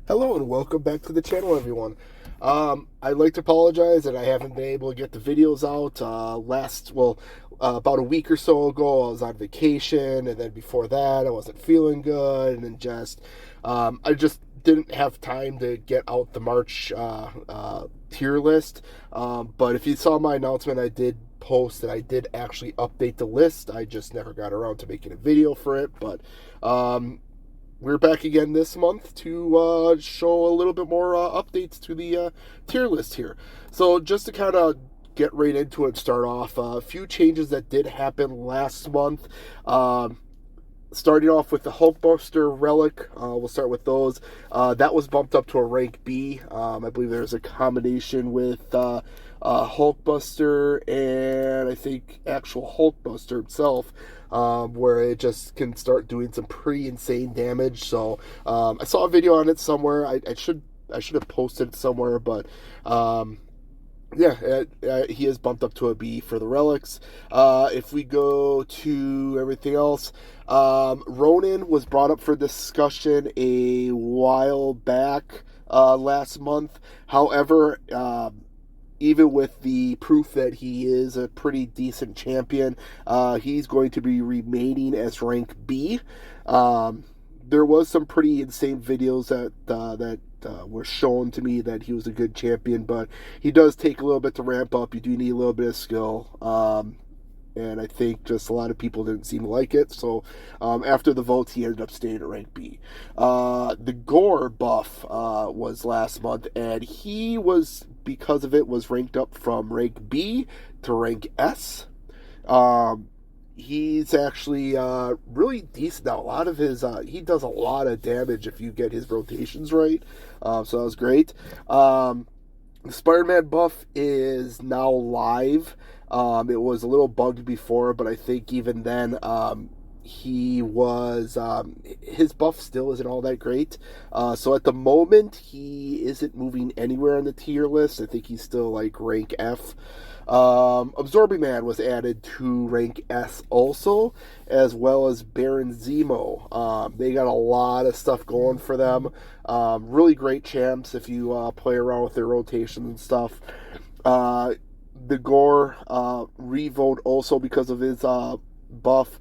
Hello and welcome back to the channel, everyone. I'd like to apologize that I haven't been able to get the videos out. About a week or so ago, I was on vacation, and then before that, I wasn't feeling good, and then I just didn't have time to get out the March tier list. But if you saw my announcement, I did post that I did actually update the list. I just never got around to making a video for it, but we're back again this month to show a little bit more updates to the tier list here. So just to kind of get right into it and start off, a few changes that did happen last month. Starting off with the Hulkbuster Relic, we'll start with those. That was bumped up to a rank B. I believe there's a combination with Hulkbuster and I think actual Hulkbuster himself, where it just can start doing some pretty insane damage. So I saw a video on it somewhere. I should have posted it somewhere, but he is bumped up to a B for the relics. If we go to everything else, Ronin was brought up for discussion a while back last month. However, even with the proof that he is a pretty decent champion, he's going to be remaining as rank B. There was some pretty insane videos that were shown to me that he was a good champion, but he does take a little bit to ramp up. You do need a little bit of skill. And I think just a lot of people didn't seem to like it. So after the votes, he ended up staying at rank B. The Gore buff was last month, and he was, because of it, was ranked up from rank B to rank S. He's actually really decent now. A lot of his, he does a lot of damage if you get his rotations right. So that was great. The Spider-Man buff is now live. It was a little bugged before, but I think even then, he was, his buff still isn't all that great. So at the moment, he isn't moving anywhere on the tier list. I think he's still like rank F. Absorbing Man was added to rank S also, as well as Baron Zemo. They got a lot of stuff going for them. Really great champs if you play around with their rotations and stuff. The Gore revote also because of his buff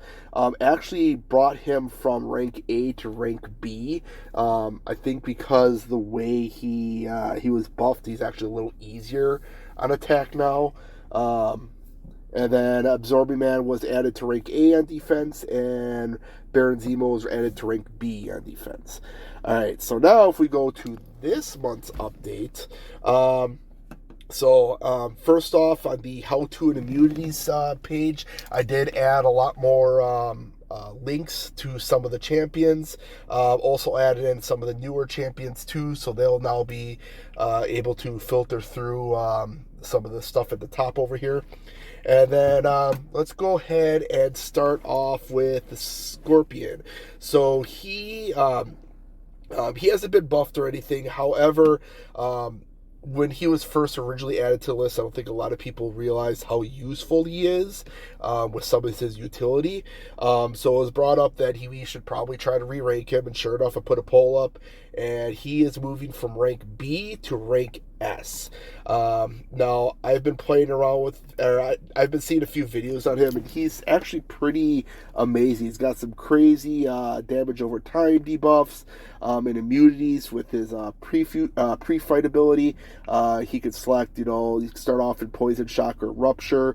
actually brought him from rank A to rank B. I think because the way he was buffed, he's actually a little easier on attack now. And then Absorbing Man was added to rank A on defense, and Baron Zemo was added to rank B on defense. Alright, so now if we go to this month's update, first off, on the How To and Immunities page, I did add a lot more links to some of the champions. Also added in some of the newer champions too, so they'll now be able to filter through some of the stuff at the top over here. And then let's go ahead and start off with the Scorpion. So he hasn't been buffed or anything. However, when he was first originally added to the list, I don't think a lot of people realized how useful he is with some of his utility. So it was brought up that we should probably try to re-rank him, and sure enough, I put a poll up, and he is moving from rank B to rank S. Now, I've been playing around with, I've been seeing a few videos on him, and he's actually pretty amazing. He's got some crazy damage over time debuffs and immunities with his pre-fight ability. He could select, you can start off in Poison, Shock, or Rupture.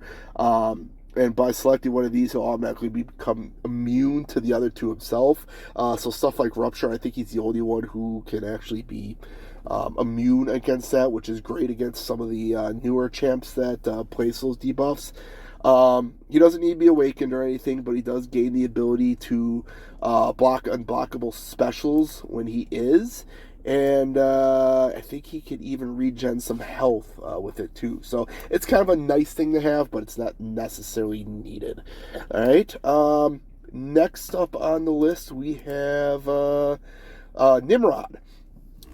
And by selecting one of these, he'll automatically become immune to the other two himself. So stuff like Rupture, I think he's the only one who can actually be immune against that, which is great against some of the newer champs that place those debuffs. He doesn't need to be awakened or anything, but he does gain the ability to block unblockable specials when he is. And I think he can even regen some health with it too. So it's kind of a nice thing to have, but it's not necessarily needed. All right. Next up on the list, we have Nimrod.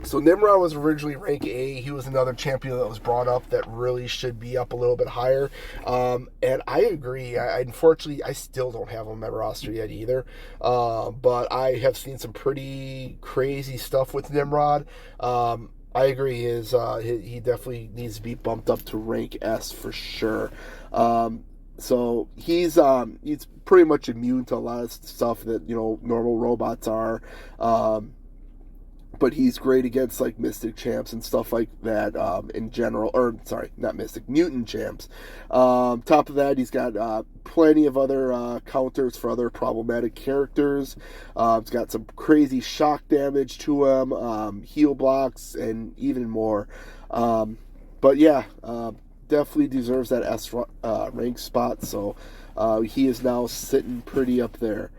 So Nimrod was originally rank A. He was another champion that was brought up that really should be up a little bit higher. And I agree. Unfortunately, I still don't have him on my roster yet either. But I have seen some pretty crazy stuff with Nimrod. I agree. He definitely needs to be bumped up to rank S for sure. So he's pretty much immune to a lot of stuff that normal robots are. But he's great against like Mystic champs and stuff like that in general. Or sorry, not Mystic, Mutant champs. Top of that, he's got plenty of other counters for other problematic characters. It's got some crazy shock damage to him, heal blocks, and even more. But yeah, definitely deserves that S rank spot. So he is now sitting pretty up there.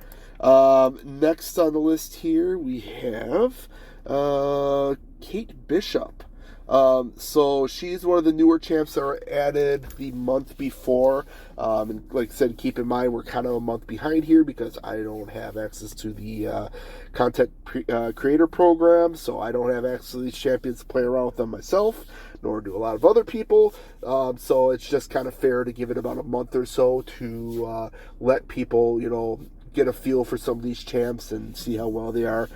Next on the list here, we have Kate Bishop. So she's one of the newer champs that were added the month before. And like I said, keep in mind we're kind of a month behind here because I don't have access to the content creator program, so I don't have access to these champions to play around with them myself, nor do a lot of other people. So it's just kind of fair to give it about a month or so to let people, get a feel for some of these champs and see how well they are.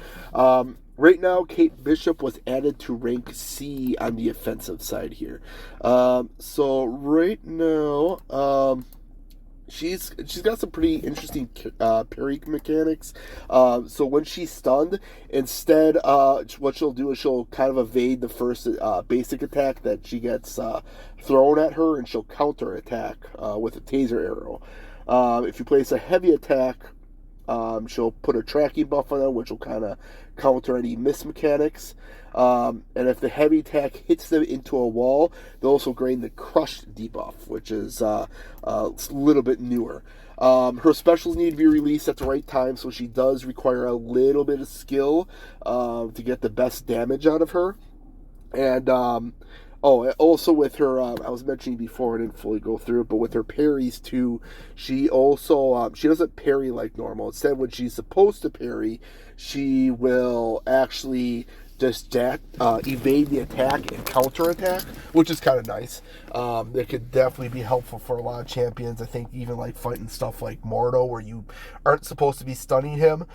Right now, Kate Bishop was added to rank C on the offensive side here. So right now, she's got some pretty interesting parry mechanics. So when she's stunned, instead, what she'll do is she'll kind of evade the first basic attack that she gets thrown at her, and she'll counter attack with a taser arrow. If you place a heavy attack, she'll put a tracking buff on it, which will kind of counter any miss mechanics. And if the heavy attack hits them into a wall, they'll also gain the crush debuff, which is a little bit newer. Her specials need to be released at the right time, so she does require a little bit of skill to get the best damage out of her. And also with her, I was mentioning before, I didn't fully go through it, but with her parries too, she also, she doesn't parry like normal. Instead, when she's supposed to parry, she will actually just evade the attack and counter attack, which is kind of nice. It could definitely be helpful for a lot of champions. I think even like fighting stuff like Mordo, where you aren't supposed to be stunning him,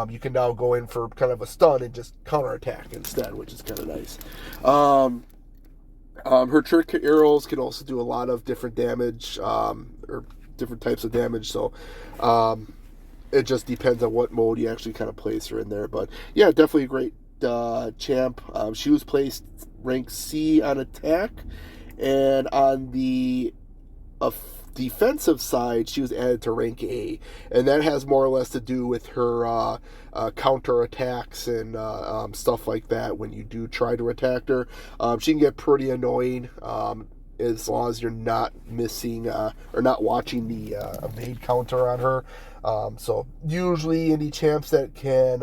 you can now go in for kind of a stun and just counter attack instead, which is kind of nice. Her trick arrows can also do a lot of different damage, or different types of damage, so it just depends on what mode you actually kind of place her in there. But yeah, definitely a great champ. She was placed rank C on attack, and on the defensive side, she was added to rank A, and that has more or less to do with her counter attacks and stuff like that. When you do try to attack her, she can get pretty annoying as long as you're not missing or not watching the evade counter on her. So usually indie champs that can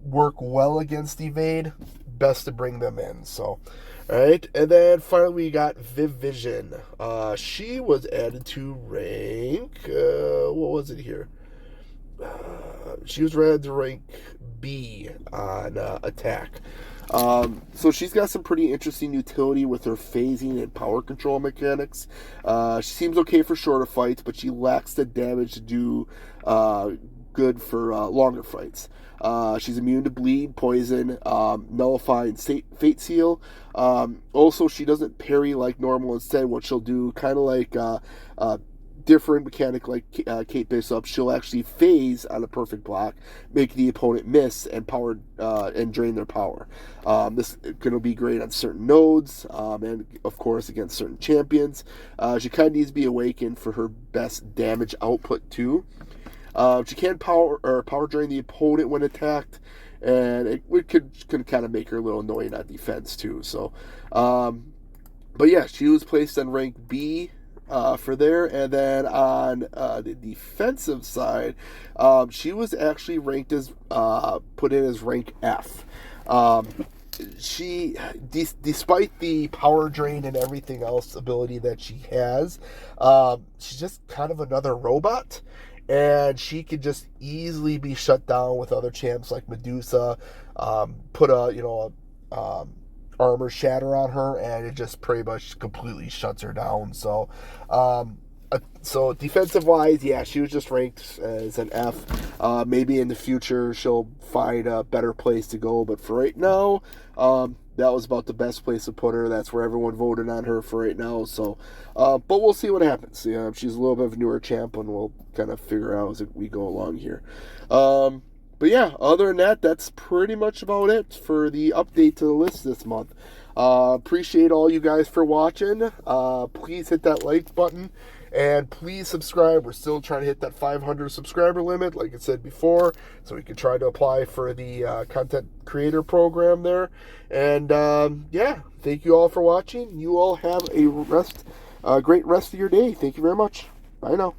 work well against evade, best to bring them in. So alright, and then finally we got Vivision. She was added to rank, what was it here? She was added to rank B on attack. So she's got some pretty interesting utility with her phasing and power control mechanics. She seems okay for shorter fights, but she lacks the damage to do good for longer fights. She's immune to bleed, poison, nullify, and fate seal. Also, she doesn't parry like normal. Instead, what she'll do, kind of like different mechanic like Kate Bishop, she'll actually phase on a perfect block, make the opponent miss, and drain their power. This is going to be great on certain nodes, and of course against certain champions. She kind of needs to be awakened for her best damage output too. She can power drain the opponent when attacked, and it could kind of make her a little annoying on defense too. So, but yeah, she was placed on rank B for there, and then on the defensive side, she was actually ranked as put in as rank F. She, despite the power drain and everything else ability that she has, she's just kind of another robot. And she could just easily be shut down with other champs like Medusa. Put a armor shatter on her, and it just pretty much completely shuts her down. So, so defensive wise, yeah, she was just ranked as an F. Maybe in the future she'll find a better place to go, but for right now, that was about the best place to put her. That's where everyone voted on her for right now. So, but we'll see what happens. She's a little bit of a newer champ, and we'll kind of figure out as we go along here. But yeah, other than that, that's pretty much about it for the update to the list this month. Appreciate all you guys for watching. Please hit that like button and please subscribe. We're still trying to hit that 500 subscriber limit, like I said before, so we can try to apply for the content creator program there. And yeah, thank you all for watching. You all have a great rest of your day. Thank you very much. Bye now.